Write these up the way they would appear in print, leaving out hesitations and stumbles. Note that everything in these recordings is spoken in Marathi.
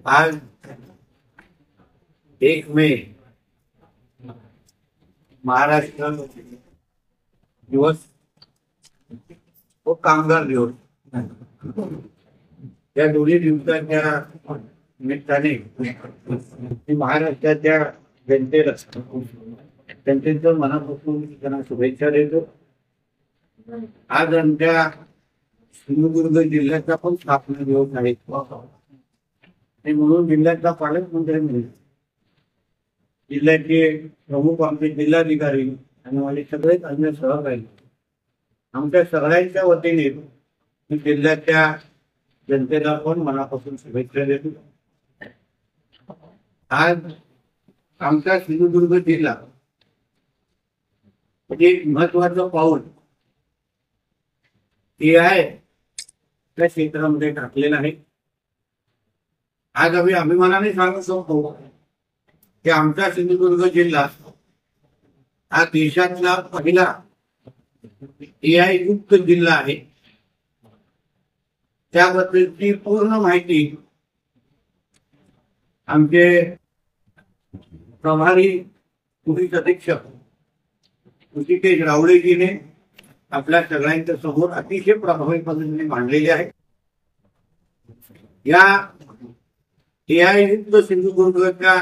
आज 1 मे महाराष्ट्र दिवस व कामगार दिवस या दोन्ही दिवसाच्या निमित्ताने महाराष्ट्राच्या जनतेला त्यांच्या मनापासून त्यांना शुभेच्छा देतो। आज आमच्या सिंधुदुर्ग जिल्ह्याचा पण स्थापना दिवस आहे आणि म्हणून जिल्ह्याचा पालकमंत्री म्हणून जिल्ह्याचे प्रमुख आमचे जिल्हाधिकारी आणि माझे सगळेच अन्य सहकारी आमच्या सगळ्यांच्या वतीने मी जिल्ह्याच्या जनतेला पण मनापासून शुभेच्छा देतो। आज आमचा सिंधुदुर्ग जिल्हा एक महत्वाचं पाऊल AI त्या क्षेत्रामध्ये टाकलेलं आहे। आज आम्ही अभिमानाने सांगू शकतो की आमचा सिंधुदुर्ग जिल्हा हा देशातला पहिला AI युक्त जिल्हा आहे। त्याबद्दलची पूर्ण माहिती आमचे प्रभारी पोलीस अधीक्षक ऋषिकेश रावळेजीने आपल्या सगळ्यांच्या समोर अतिशय प्रभावी पद्धतीने मांडलेली आहे। या AI युक्त सिंधुदुर्गच्या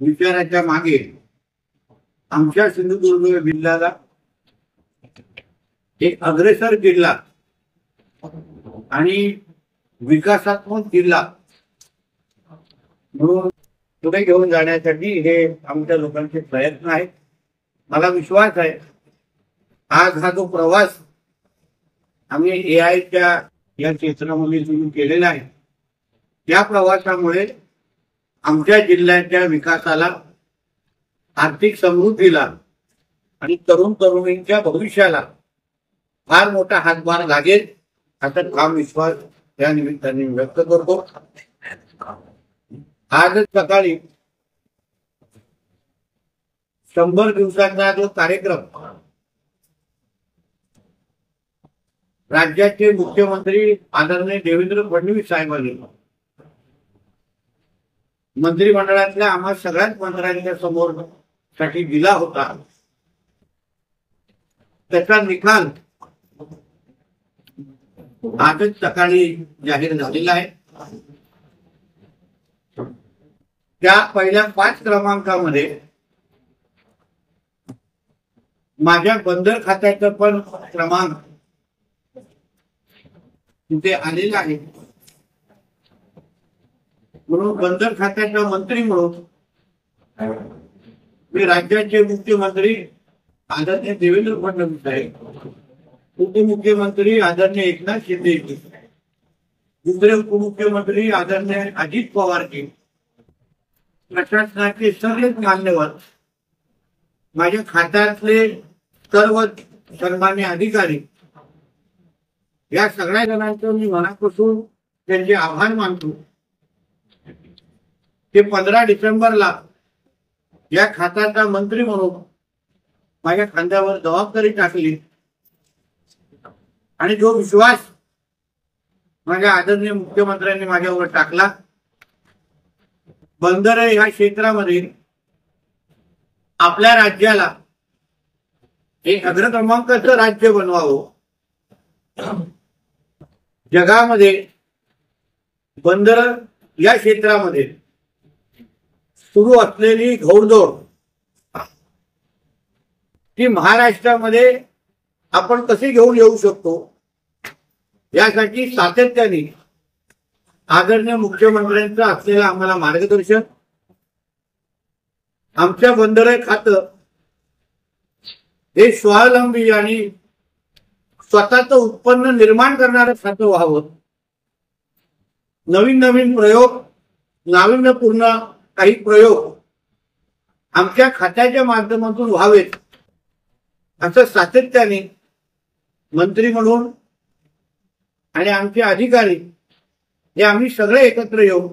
विचाराच्या मागे आमच्या सिंधुदुर्ग जिल्ह्याला एक अग्रेसर जिल्हा आणि विकासात्मक जिल्हा म्हणून पुढे घेऊन जाण्यासाठी हे आमच्या लोकांचे प्रयत्न आहेत। मला विश्वास आहे आज हा जो प्रवास आम्ही AIच्या या क्षेत्रामध्ये सुरू केलेला आहे त्या प्रवासामुळे आमच्या जिल्ह्याच्या विकासाला, आर्थिक समृद्धीला आणि तरुण तरुणींच्या भविष्याला फार मोठा हातभार लागेल असा ठाम विश्वास या निमित्ताने व्यक्त करतो। आजच सकाळी 100 दिवसांचा जो कार्यक्रम राज्याचे मुख्यमंत्री आदरणीय देवेंद्र फडणवीस साहेबांनी मंत्रिमंडळातल्या आम्हा सगळ्याच मंत्र्यांच्या समोर साठी दिला होता त्याचा निकाल आजच सकाळी जाहीर झालेला आहे। त्या पहिल्या 5 क्रमांकामध्ये माझ्या बंदर खात्याचा पण क्रमांक तिथे आलेला आहे। म्हणून बंदर खात्याचा मंत्री म्हणून मी राज्याचे मुख्यमंत्री आदरणीय देवेंद्र फडणवीस साहेब, उपमुख्यमंत्री आदरणीय एकनाथ शिंदे, दुसरे उपमुख्यमंत्री आदरणीय अजित पवार जी, प्रशासनाचे सगळेच मान्यवर, माझ्या खात्यातले सर्व सन्मान्य अधिकारी या सगळ्या जणांचं मी मनापासून त्यांचे आभार मानतो। ते 15 डिसेंबरला या खात्याचा मंत्री म्हणून माझ्या खांद्यावर जबाबदारी टाकली आणि जो विश्वास माझ्या आदरणीय मुख्यमंत्र्यांनी माझ्यावर टाकला, बंदर या क्षेत्रामध्ये आपल्या राज्याला एक अग्र क्रमांकाचं राज्य बनवावं, जगामध्ये बंदर या क्षेत्रामध्ये सुरू असलेली घोडदौड ती महाराष्ट्रामध्ये आपण कशी घेऊन येऊ शकतो यासाठी सातत्याने आदरणीय मुख्यमंत्र्यांचं असलेलं आम्हाला मार्गदर्शन, आमच्या बंदर खातं हे स्वावलंबी आणि स्वतःचं उत्पन्न निर्माण करणारं खातं व्हावं, नवीन नवीन प्रयोग, नाविन्यपूर्ण काही प्रयोग आमच्या खात्याच्या माध्यमातून व्हावेत असं सातत्याने मंत्री म्हणून आणि आमचे अधिकारी हे आम्ही सगळे एकत्र येऊन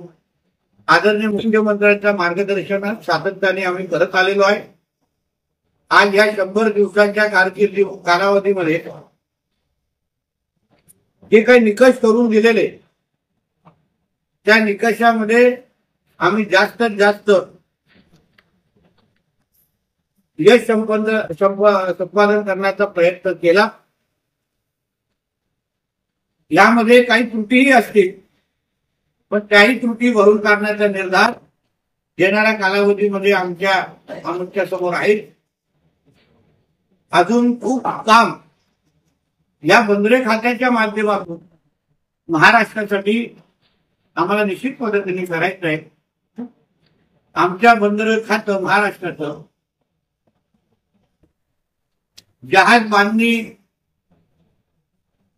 आदरणीय मुख्यमंत्र्यांच्या मार्गदर्शनात सातत्याने आम्ही करत आलेलो आहे। आज या 100 दिवसांच्या कालावधीमध्ये जे काही निकष करून दिलेले त्या निकषामध्ये आम्ही जास्तीत जास्त यश संपादन करण्याचा प्रयत्न केला। यामध्ये काही त्रुटीही असतील, पण त्याही त्रुटी भरून काढण्याचा निर्धार येणाऱ्या कालावधीमध्ये आमच्या समोर आहे। अजून खूप काम या बंदरे खात्याच्या माध्यमातून महाराष्ट्रासाठी आम्हाला निश्चित पद्धतीने करायचं आहे। आमच्या बंदर खातं महाराष्ट्राचं जहाज बांधणी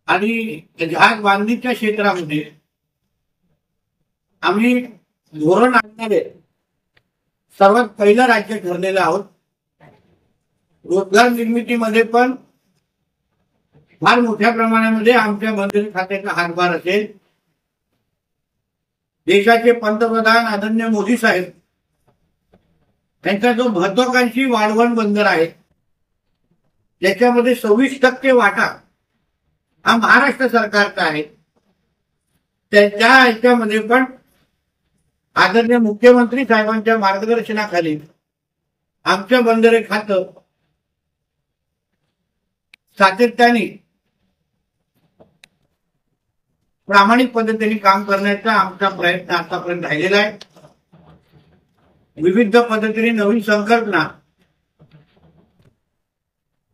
आणि जहाज बांधणीच्या क्षेत्रामध्ये आम्ही धोरण आणणारे सर्वात पहिलं राज्य ठरलेलं आहोत। रोजगार निर्मितीमध्ये पण फार मोठ्या प्रमाणामध्ये आमच्या बंदर खात्याचा हातभार असेल। देशाचे पंतप्रधान आदरणीय मोदी साहेब त्यांचा जो महत्वाकांक्षी वाढवण बंदर आहे त्याच्यामध्ये 26% वाटा हा महाराष्ट्र सरकारचा आहे। त्या ह्याच्यामध्ये पण आदरणीय मुख्यमंत्री साहेबांच्या मार्गदर्शनाखाली आमच्या बंदरे खातं सातत्याने प्रामाणिक पद्धतीने काम करण्याचा आमचा प्रयत्न आतापर्यंत राहिलेला आहे। विविध पद्धतीने नवीन संकल्पना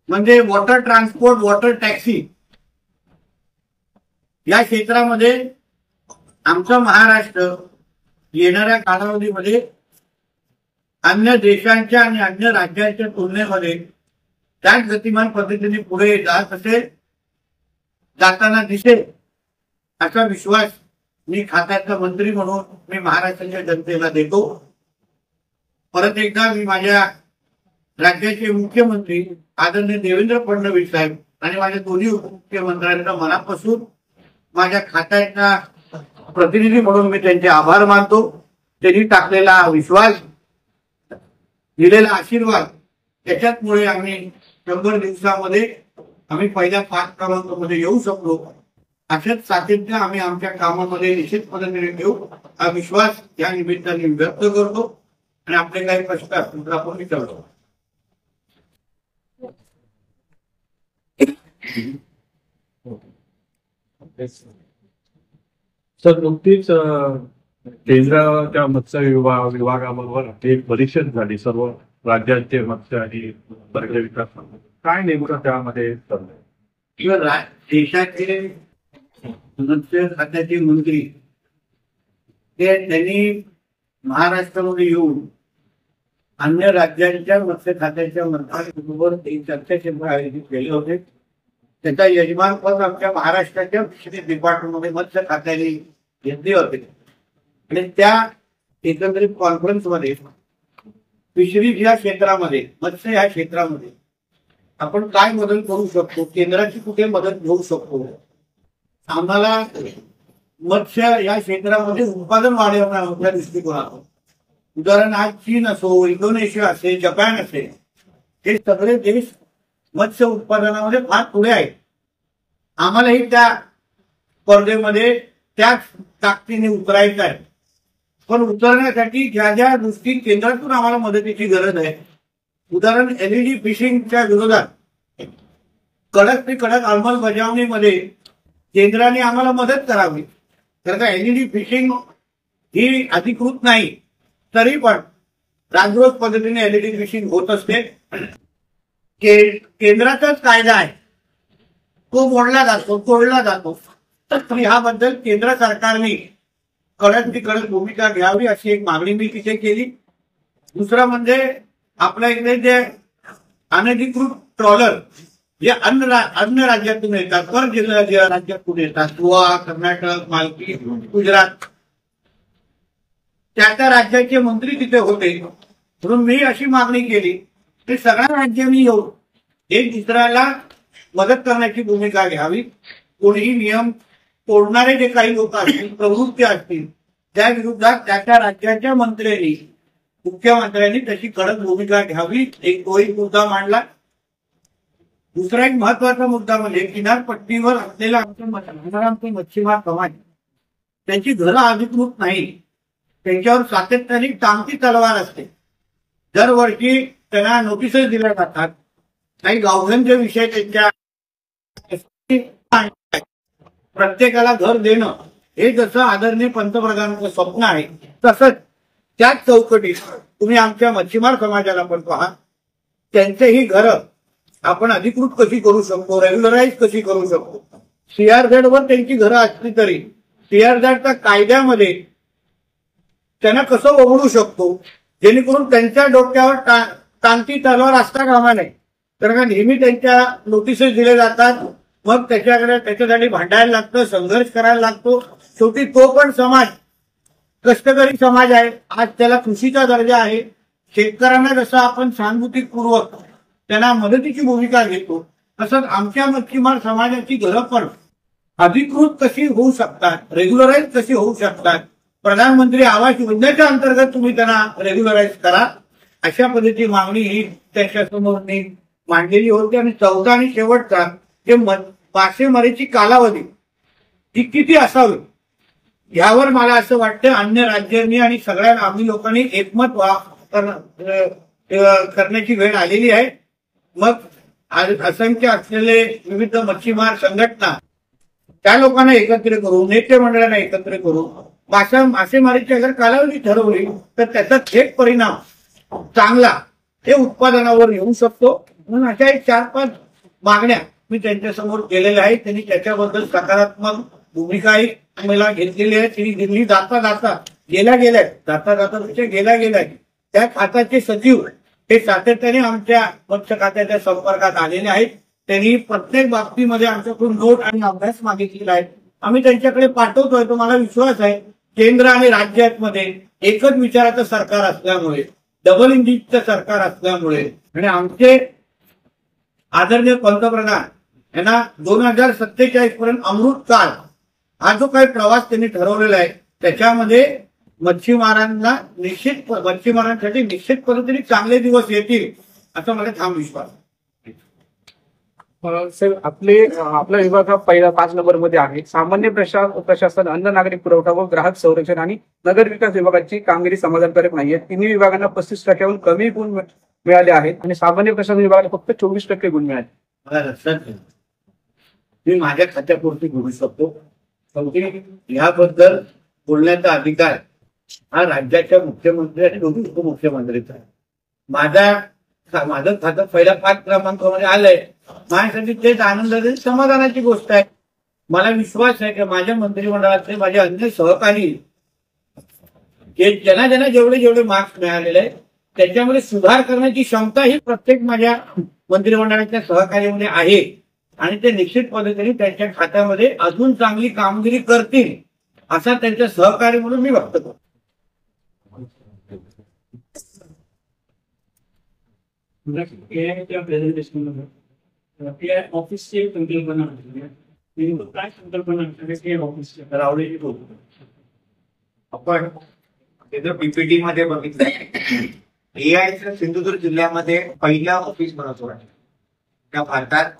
म्हणजे वॉटर ट्रान्सपोर्ट, वॉटर टॅक्सी या क्षेत्रामध्ये आमचा महाराष्ट्र येणाऱ्या कालावधीमध्ये अन्य देशांच्या आणि अन्य राज्यांच्या तुलनेमध्ये त्याच गतिमान पद्धतीने पुढे जात असेल, जाताना दिसेल असा विश्वास मी खात्याचा मंत्री म्हणून मी महाराष्ट्राच्या जनतेला देतो। परत एकदा मी माझ्या राज्याचे मुख्यमंत्री आदरणीय देवेंद्र फडणवीस साहेब आणि माझ्या दोन्ही उपमुख्यमंत्र्यांना मनापासून माझ्या खात्याचा प्रतिनिधी म्हणून मी त्यांचे आभार मानतो। त्यांनी टाकलेला विश्वास, दिलेला आशीर्वाद, त्याच्यामुळे आम्ही 100 दिवसामध्ये आम्ही पहिल्या 5 क्रमांकामध्ये येऊ शकलो। अशाच सातत्य आम्ही आमच्या कामामध्ये निश्चित पद्धतीने ठेवू हा विश्वास या निमित्ताने व्यक्त करतो आणि आपले काही प्रश्न असतील आपण विचारतो। सर, नुकतीच केंद्राच्या मत्स्य विभागाबरोबर एक परिषद झाली सर्व राज्यांचे मत्स्य आणि मत्स्य विकास मंत्री। काय नेमकं त्यामध्ये चाललंय? देशाचे मत्स्य खात्याचे मंत्री त्यांनी महाराष्ट्रामध्ये येऊन अन्य राज्यांच्या मत्स्य खात्याच्या मंत्र्यांबरोबर चर्चासत्र आयोजित केले होते। त्याचा यजमानपद आमच्या महाराष्ट्राच्या फिशरीज डिपार्टमेंटमध्ये मत्स्य खात्याने घेतले होते आणि त्या एकंदरीत कॉन्फरन्समध्ये फिशरीज या क्षेत्रामध्ये, मत्स्य या क्षेत्रामध्ये आपण काय मदत करू शकतो, केंद्राची कुठे मदत घेऊ शकतो, आम्हाला मत्स्य या क्षेत्रामध्ये उत्पादन वाढवण्याच्या दृष्टिकोनातून, उदाहरण आज चीन असो, इंडोनेशिया असेल, जपान असेल, हे सगळे देश मत्स्य उत्पादनामध्ये फार पुढे आहेत। आम्हालाही त्या स्पर्धेमध्ये त्याच ताकदीने उतरायचं आहे। पण उतरण्यासाठी ज्या ज्या दृष्टी केंद्रातून आम्हाला मदतीची गरज आहे, उदाहरण एलईडी फिशिंगच्या विरोधात कडक ते कडक अंमलबजावणीमध्ये केंद्राने आम्हाला मदत करावी। तर का एलईडी फिशिंग ही अधिकृत नाही तरी पण राजरोज पद्धतीने एलईडी फिशिंग होत असते। केंद्राचाच कायदा आहे, तो मोडला जातो, तोडला जातो। तर याबद्दल केंद्र सरकारने कडक ती कडक भूमिका घ्यावी अशी एक मागणी मी तिथे केली। दुसरा म्हणजे आपल्या इकडे जे अनधिकृत ट्रॉलर जे अन्य राज्यातून येतात, पर जिल्हा राज्यातून येतात, गोवा, कर्नाटक, मालकी, गुजरात, त्या राज्याचे मंत्री तिथे होते। म्हणून मी अशी मागणी केली की सगळ्या राज्यांनी येऊन एक दुसऱ्याला मदत करण्याची भूमिका घ्यावी। कोणीही नियम तोडणारे जे काही लोक असतील, प्रवृत्ती असतील, त्या विरुद्धात त्या राज्याच्या मंत्र्यांनी, मुख्यमंत्र्यांनी तशी कडक भूमिका घ्यावी। तो एक मुद्दा मांडला। दुसरा एक महत्वाचा मुद्दा म्हणजे किनारपट्टीवर असलेला आमचा मच्छीमार समाज त्यांची घरं अधिकृत नाही, त्यांच्यावर सातत्याने टांगती तलवार असते. दरवर्षी त्यांना नोटिसेस दिल्या जातात. काही गावघरांचे विषय त्यांच्या प्रत्येकाला घर देणं हे जसं आदरणीय पंतप्रधानांचं स्वप्न आहे, तसंच त्याच चौकटीत तुम्ही आमच्या मच्छीमार समाजाला पण पहा. त्यांचेही घरं आपण अधिकृत कशी करू शकतो, रेग्युलराईज कशी करू शकतो. CRZ वर त्यांची घरं असली तरी CRZच्या कायद्यामध्ये त्यांना कसं वगळू शकतो, जेणेकरून त्यांच्या डोक्यावर टांगती तलवार असता कामा नये. कारण का नेहमी त्यांच्या नोटिसेस दिले जातात, मग त्याच्यासाठी भांडायला लागतं, संघर्ष करायला लागतो. शेवटी तो पण समाज कष्टकरी समाज आहे. आज त्याला कृषीचा दर्जा आहे. शेतकऱ्यांना जसं आपण सहानुभूतीपूर्वक त्यांना मदतीची भूमिका घेतो, तसंच आमच्या मच्छीमार समाजाची घरं पण अधिकृत कशी होऊ शकतात, रेग्युलराईज कशी होऊ शकतात, प्रधानमंत्री आवास योजनेच्या अंतर्गत तुम्ही त्यांना रेग्युलराईज करा, अशा पद्धतीची मागणी ही त्यांच्यासमोर मांडलेली होती. आणि चौथा आणि शेवटचा जे मासेमारीची कालावधी ही किती असावी, यावर मला असं वाटतं अन्य राज्यांनी आणि सगळ्या आम्ही लोकांनी एकमत करण्याची वेळ आलेली आहे. मग असंख्य असलेले विविध मच्छीमार संघटना त्या लोकांना एकत्र करू, नेते मंडळांना एकत्र करू, मासेमारीची अगर कालावधी ठरवली तर त्याचा थेट परिणाम चांगला हे उत्पादनावर येऊ शकतो. म्हणून अशा एक 4-5 मागण्या मी त्यांच्यासमोर केलेल्या आहेत. त्यांनी त्याच्याबद्दल सकारात्मक भूमिकाही मला घेतलेली आहे. त्यांनी दिल्ली जाता गेल्या त्या खात्याचे सचिव हे सातत्याने आमच्या मत्स्य खात्याच्या संपर्कात आलेले आहेत. त्यांनी प्रत्येक बाबतीमध्ये आमच्याकडून नोट आणि अभ्यास मागितलेला आहे. आम्ही त्यांच्याकडे पाठवतोय. तो मला विश्वास आहे केंद्र आणि राज्यामध्ये एकच विचाराचं सरकार असल्यामुळे, डबल इंजिनचं सरकार असल्यामुळे आणि आमचे आदरणीय पंतप्रधान यांना 2047 पर्यंत अमृत काळ हा जो काही प्रवास त्यांनी ठरवलेला आहे, त्याच्यामध्ये मच्छीमारांसाठी निश्चित पद्धतीने चांगले दिवस येतील असं मला ठाम विश्वास. सर, आपला विभाग हा पहिला 5 नंबरमध्ये आहे. सामान्य प्रशासन, अन्न नागरिक पुरवठा व ग्राहक संरक्षण आणि नगर विकास विभागाची कामगिरी समाधानकारक नाहीये. तिन्ही विभागांना 35% कमी गुण मिळाले आहेत आणि सामान्य प्रशासन विभागाला फक्त 24% गुण मिळाले. मला लक्षात नाही, मी माझ्या खात्यापुरती बोलू शकतो. याबद्दल बोलण्याचा अधिकार हा राज्याच्या मुख्यमंत्री आणि दोन्ही उपमुख्यमंत्रीचा आहे. माझं खातं पहिल्या 5 क्रमांकामध्ये आलंय. माझ्यासाठी तेच आनंदाची समाधानाची गोष्ट आहे. मला विश्वास आहे की माझ्या मंत्रिमंडळातले माझे अन्य सहकारी ज्यांना जेवढे मार्क्स मिळालेले आहेत त्याच्यामध्ये सुधार करण्याची क्षमता ही प्रत्येक माझ्या मंत्रिमंडळाच्या सहकार्यामध्ये आहे आणि ते निश्चित पद्धतीने त्यांच्या खात्यामध्ये अजून चांगली कामगिरी करतील असा त्यांच्या सहकारी म्हणून मी व्यक्त करतो. ऑफिसची संकल्पना काय संकल्पना ऑफिसच्या रावडेजी बोलतो. आपण त्याचं पीपीटी मध्ये बघितलं एआयचं सिंधुदुर्ग जिल्ह्यामध्ये पहिल्या ऑफिस बनवतो आहे. त्या भारतात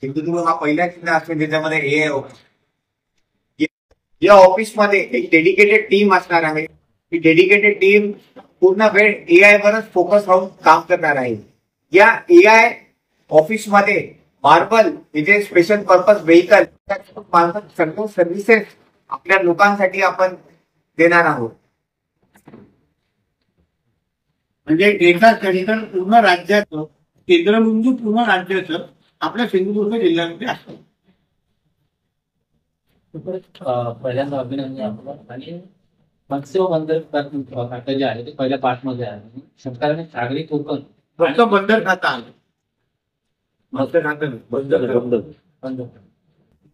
सिंधुदुर्ग हा पहिला जिल्हा असेल ज्याच्यामध्ये एआय ऑफिस. या ऑफिसमध्ये एक डेडिकेटेड टीम असणार आहे. ही डेडिकेटेड टीम पूर्ण वेळ एआय वरच फोकस राहून काम करणार आहे. या एआय ऑफिसमध्ये मार्बल म्हणजे स्पेशल पर्पज व्हेकल सर्व सर्व्हिसेस आपल्या लोकांसाठी आपण देणार आहोत. म्हणजे एका सेंटर पूर्ण राज्याचं केंद्रबिंदू पूर्ण राज्याचं आपल्या सिंधुदुर्ग जिल्ह्यामध्ये असतं. पहिल्यांदा अभिनंदन आपलं. आणि मत्स्य बंदर खातं जे आहे ते पहिल्या पार्टमध्ये आहे. सरकारने सागरी कोकण फक्त बंदर खातं आलं, मत्स्य खातं बंदर.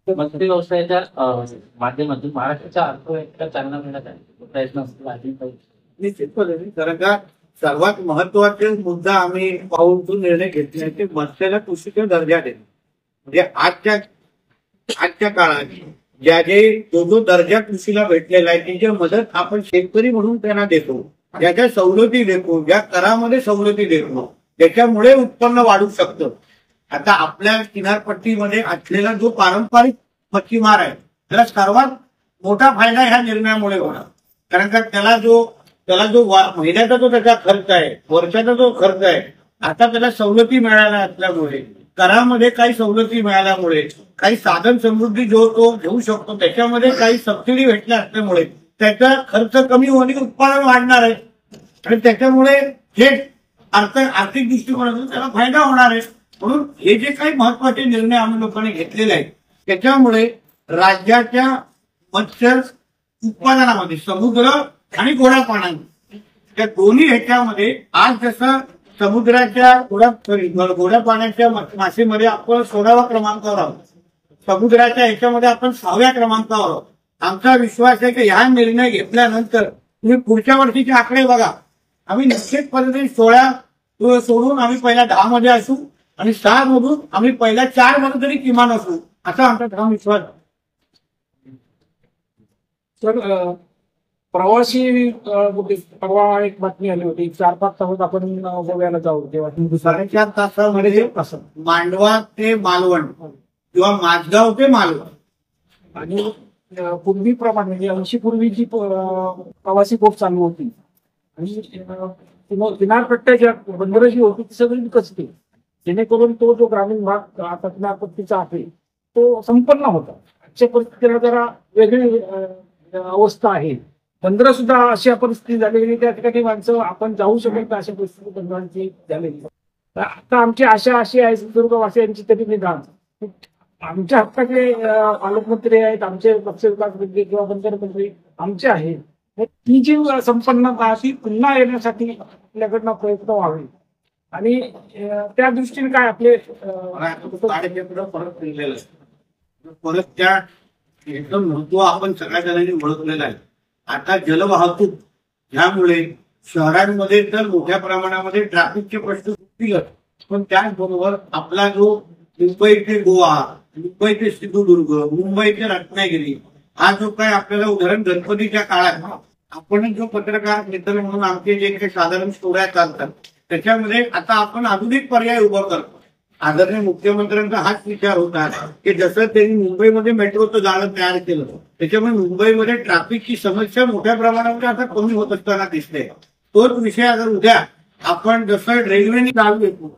मत्स्य व्यवसायाच्या माध्यमातून महाराष्ट्राच्या अर्थव्यवस्थेला चालना मिळण्यासाठी प्रयत्न असतो. निश्चित पद्धतीने कारण का सर्वात महत्वाचे मुद्दा आम्ही पाहून निर्णय घेतले ते मत्स्याला कृषीचा दर्जा देणे. म्हणजे आजच्या काळात जो दर्जा कृषीला भेटलेला आहे त्याची मदत आपण शेतकरी म्हणून त्यांना देतो, ज्याच्या सवलती देतो, ज्या करामध्ये सवलती देतो, त्याच्यामुळे उत्पन्न वाढू शकतं. आता आपल्या किनारपट्टीमध्ये असलेला जो पारंपरिक मच्छीमार आहे त्याला सर्वात मोठा फायदा ह्या निर्णयामुळे होणार. कारण का त्याला जो महिन्याचा जो त्याचा खर्च आहे, वर्षाचा जो खर्च आहे, आता त्याला सवलती मिळाल्या असल्यामुळे, करामध्ये काही सवलती मिळाल्यामुळे, काही साधन समृद्धी जो तो घेऊ शकतो त्याच्यामध्ये काही सबसिडी भेटल्या असल्यामुळे त्याचा खर्च कमी होणे, उत्पादन वाढणार आहे आणि त्याच्यामुळे थेट आर्थिक दृष्टिकोनातून त्याला फायदा होणार आहे. म्हणून हे जे काही महत्वाचे निर्णय आम्ही लोकांनी घेतलेले आहेत त्याच्यामुळे राज्याच्या मत्स्य उत्पादनामध्ये समुद्र आणि गोड्या पाण्यामध्ये त्या दोन्ही ह्याच्यामध्ये आज जसं समुद्राच्या गोड्या पाण्याच्या मासेमध्ये आपण 16व्या क्रमांकावर आहोत, समुद्राच्या ह्याच्यामध्ये आपण 6व्या क्रमांकावर आहोत. आमचा विश्वास आहे की ह्या निर्णय घेतल्यानंतर तुम्ही पुढच्या वर्षीचे आकडे बघा, आम्ही निश्चित पद्धतीने 16 सोडून आम्ही पहिल्या 10 मध्ये असू आणि 6 मधून आम्ही पहिल्या 4 मध्ये तरी किमान असू, असा आमचा ठाम विश्वास. तर प्रवासी परवा एक बातमी आली होती, 4-5 तासात आपण गोव्याला जाऊ, तेव्हा 4.5 तासामध्ये मांडवा ते मालवण किंवा माझगाव ते मालवण. आणि पूर्वीप्रमाणे म्हणजे 80 पूर्वीची प्रवासी बोट चालू होती आणि किनारपट्ट्याच्या बंदरं जी होती ती सगळी विकसली, जेणेकरून तो जो ग्रामीण भाग आता किनारपट्टीचा आहे तो संपन्न होता. आजच्या परिस्थितीला जरा वेगळी अवस्था आहे. बंदरं सुद्धा अशा परिस्थिती झालेली, त्या ठिकाणी माणसं आपण जाऊ शकत अशा परिस्थिती बंदरांची झालेली. आता आमची आशा अशी आहे सिंधुदुर्गवासियांची तरी निदान आमच्या हक्काचे पालकमंत्री आहेत, आमचे मत्स्य विकास मंत्री किंवा बंदर मंत्री आमचे आहेत, ती जी संपन्नता ती पुन्हा येण्यासाठी आपल्याकडनं प्रयत्न व्हावे आणि त्या दृष्टीने काय आपले परत त्या एकदम महत्व आपण सगळ्या जणांनी ओळखलेलं आहे. आता जलवाहतूक ह्यामुळे शहरांमध्ये तर मोठ्या प्रमाणामध्ये ट्रॅफिकचे प्रश्न सुटतील, पण त्याचबरोबर आपला जो मुंबई ते गोवा, मुंबई ते सिंधुदुर्ग, मुंबई ते रत्नागिरी, हा जो काय आपल्याला उदाहरण गणपतीच्या काळात आपण जो पत्रकार मित्र म्हणून आमचे जे काही साधारण स्टोऱ्या चालतात त्याच्यामध्ये आता आपण आधुनिक पर्याय उभा करतो. आदरणीय मुख्यमंत्र्यांचा हाच विचार होता की जसं त्यांनी मुंबईमध्ये मेट्रोचं जाळं तयार केलं त्याच्यामुळे मुंबईमध्ये ट्रॅफिकची समस्या मोठ्या प्रमाणामध्ये आता कमी होत असताना दिसते. तोच विषय अगर उद्या आपण जसं रेल्वेने गावी येतो,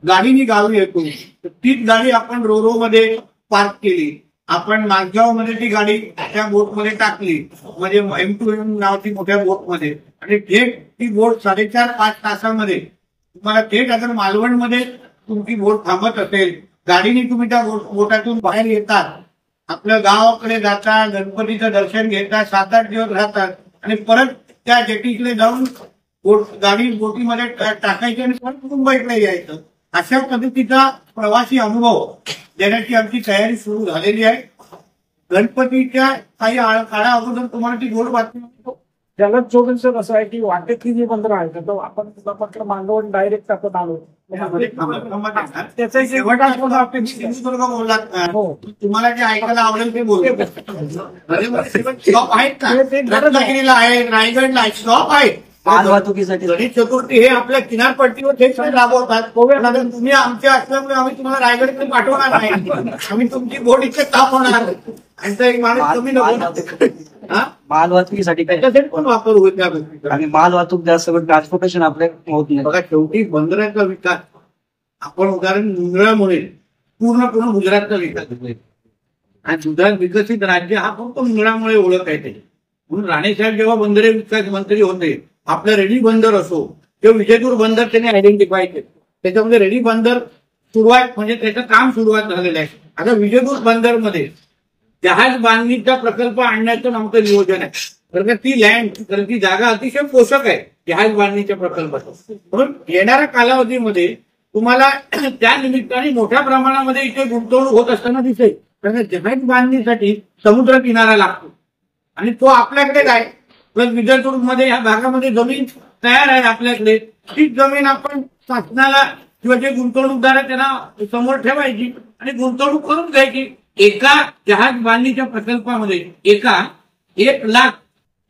गाडीनी गावी येतो, तीच गाडी आपण रोरो मध्ये पार्क केली, आपण माझगाव मध्ये ती गाडी त्या बोटमध्ये टाकली, म्हणजे M2M नावाची मोठ्या बोटमध्ये, आणि थेट ती बोट 4.5-5 तासामध्ये तुम्हाला थेट अगर मालवणमध्ये तुमची बोट थांबत असेल, गाडीने तुम्ही त्या बोटातून बाहेर येतात, आपल्या गावाकडे जाता, गणपतीचं दर्शन घेतात, 7-8 दिवस राहतात आणि परत त्या जेटीकडे जाऊन गाडी बोटीमध्ये टाकायची आणि परत मुंबईकडे यायचं. अशा पद्धतीचा प्रवासी अनुभव देण्याची आमची तयारी सुरू झालेली आहे. गणपतीच्या काही काळा अगोदर तुम्हाला ती गोड बातमी. जलद जोडणं असं आहे की वाटेतली जी बंदरं आहेत तर आपण म्हटलं मांडवण डायरेक्ट टाकत आलो, त्याचा सिंधुदुर्ग बोललात, तुम्हाला जे ऐकायला आवडेल ते बोलतो. स्टॉप आहेत का? रत्नागिरीला आहे, रायगडला आहे, स्टॉप आहे वाहतुकीसाठी. गणेश चतुर्थी हे आपल्या किनारपट्टीवर थेट राबवतात. तुम्ही आमच्या असल्यामुळे आम्ही तुम्हाला रायगडकडे पाठवणार नाही, आम्ही तुमची बोट इथे तापवणार आणि एक माणूस कमी नको. माल वाहतुकीसाठी त्याच्यासाठी पण वापर होईल त्या गोष्टीचा. आणि माल वाहतूक जास्त ट्रान्सपोर्टेशन आपल्या होत नाही. बघा, शेवटी बंदराचा विकास आपण उदाहरण मुंद्रामुळे पूर्ण गुजरातचा विकास होईल आणि गुजरात विकसित राज्य हा फक्त मुंद्रामुळे ओळख आहे. म्हणून राणेसाहेब जेव्हा बंदरे विकास मंत्री होते, आपलं रेडी बंदर असो किंवा विजयपूर बंदर त्यांनी आयडेंटिफाय केलं, त्याच्यामध्ये रेडी बंदर सुरुवात म्हणजे त्याचं काम सुरुवात झालेलं आहे. आता विजयपूर बंदरमध्ये जहाज बांधणीचा प्रकल्प आणण्याचं आमचं नियोजन आहे, कारण ती लँड, कारण ती जागा अतिशय पोषक आहे जहाज बांधणीच्या प्रकल्पाचं. म्हणून येणाऱ्या कालावधीमध्ये तुम्हाला त्या निमित्ताने मोठ्या प्रमाणामध्ये इथे गुंतवणूक होत असताना दिसेल, कारण जहाज बांधणीसाठी समुद्र किनारा लागतो आणि तो आपल्याकडेच आहे. प्लस विजयदुर्गमध्ये ह्या भागामध्ये जमीन तयार आहे आपल्याकडे, तीच जमीन आपण शासनाला किंवा जे गुंतवणूकदार आहे त्यांना समोर ठेवायची आणि गुंतवणूक करून घ्यायची. एका जहाज बांधणीच्या प्रकल्पामध्ये 1 लाख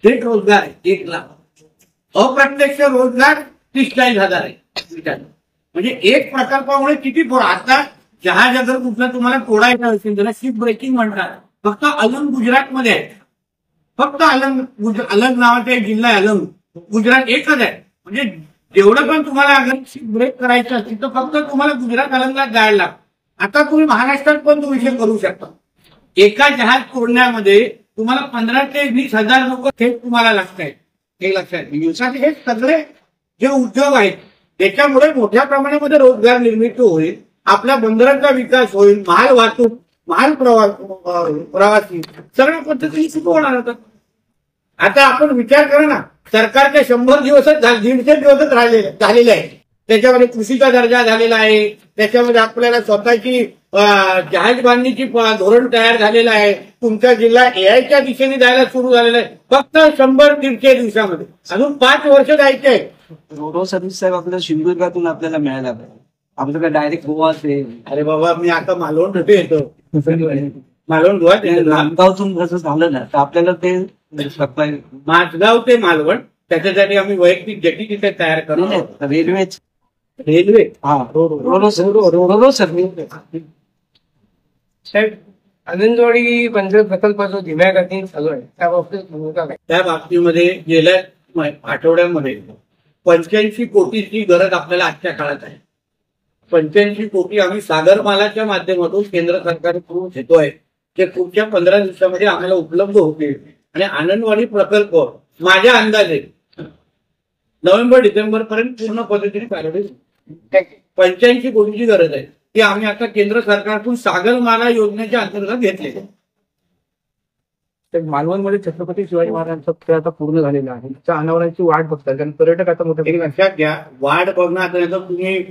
थेट रोजगार आहे, 1 लाख. अप्रत्यक्ष रोजगार 30-40 हजार आहे. म्हणजे एक प्रकल्पामुळे किती आता जहाज अगर कुठलं तुम्हाला तोडायचं असेल, त्याला शिप ब्रेकिंग म्हणतात, फक्त अजून गुजरातमध्ये आहे. फक्त अलग नावाचा एक जिल्हा आहे, अलंग. गुजरात एकच आहे. म्हणजे जेवढं पण तुम्हाला अगर ब्रेक करायचं असेल तर फक्त तुम्हाला गुजरात अलंगला जायला लागतं. आता तुम्ही महाराष्ट्रात पण तो विषय करू शकता. एका जहाज सोडण्यामध्ये तुम्हाला 15 ते 20 हजार लोक थेट तुम्हाला लागत आहेत. हे लक्षात घ्या. हे सगळे जे उद्योग आहेत त्याच्यामुळे मोठ्या प्रमाणामध्ये रोजगार निर्मिती होईल, आपल्या बंदरांचा विकास होईल, माल वाहतूक, माल प्रवासी सगळ्या पद्धतीने सुरू होणार होतं. आता आपण विचार करा ना, सरकारचे 100 दिवसच 150 दिवसच झालेले आहे. त्याच्यामध्ये कृषीचा दर्जा झालेला आहे, त्याच्यामध्ये आपल्याला स्वतःची जहाज बांधणीची धोरण तयार झालेलं आहे. तुमचा जिल्हा एआयच्या दिशेने जायला सुरू झालेला आहे. फक्त 100-150 दिवसामध्ये. अजून 5 वर्ष जायचे आहे. रोरो सर्व्हिस साहेब आपल्याला सिंधुदुर्गातून आपल्याला मिळायला पाहिजे. आपलं काय डायरेक्ट गोवा असेल, अरे बाबा, मी आता मालवण कुठे येतो, मालवण गोवा नांदगावतून कसं झालं ना तर आपल्याला ते माझगाव ते मालवण, त्याच्यासाठी आम्ही वैयक्तिक जेटी तिथे तयार करतो. रेल्वे हा रोरो सर्व्हिस. साहेब, आनंदवाडी बंदर प्रकल्प जो धीम्या गतीने चालू आहे त्या बाबतीत भूमिका काय? त्या बाबतीमध्ये गेल्या आठवड्यामध्ये 85 कोटीची गरज आपल्याला आजच्या काळात आहे. 85 कोटी आम्ही सागरमालाच्या माध्यमातून केंद्र सरकारकडून घेतोय. ते पुढच्या 15 दिवसामध्ये आम्हाला उपलब्ध होतील. आणि आनंदवाडी प्रकल्प माझ्या अंदाजे नोव्हेंबर-डिसेंबर पर्यंत पूर्ण पद्धतीने कार्यरत होईल. 85 कोटीची गरज आहे, ती आम्ही आता केंद्र सरकारकडून सागरमाला योजनेच्या अंतर्गत घेतली. मालवणमध्ये छत्रपती शिवाजी महाराजांचं खेळ आता पूर्ण झालेलं आहे. त्या अनावरणाची वाट बघतात कारण पर्यटक आता मोठ्या एक लक्षात घ्या, वाढ बघणार तुम्ही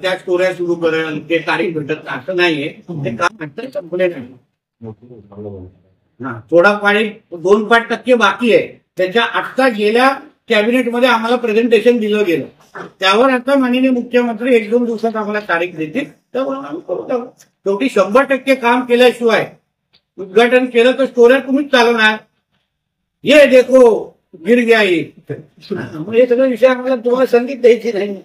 त्या स्टोऱ्या सुरू करेल, ते तारीख भेटत असं नाहीये. ते काम आता संपले नाही. थोडा पाणी 2% बाकी आहे. त्याच्या आत्ता गेल्या कॅबिनेटमध्ये आम्हाला प्रेझेंटेशन दिलं गेलं. त्यावर आता माननीय मुख्यमंत्री 1-2 दिवसात आम्हाला तारीख देतील. त्यामुळे आम्ही करू. शेवटी 100% काम केल्याशिवाय उद्घाटन केलं तर स्टोऱ्या तुम्हीच चालवणार. ये देखो गिर गया. हे सगळे विषय आम्हाला तुम्हाला संगीत द्यायची नाही.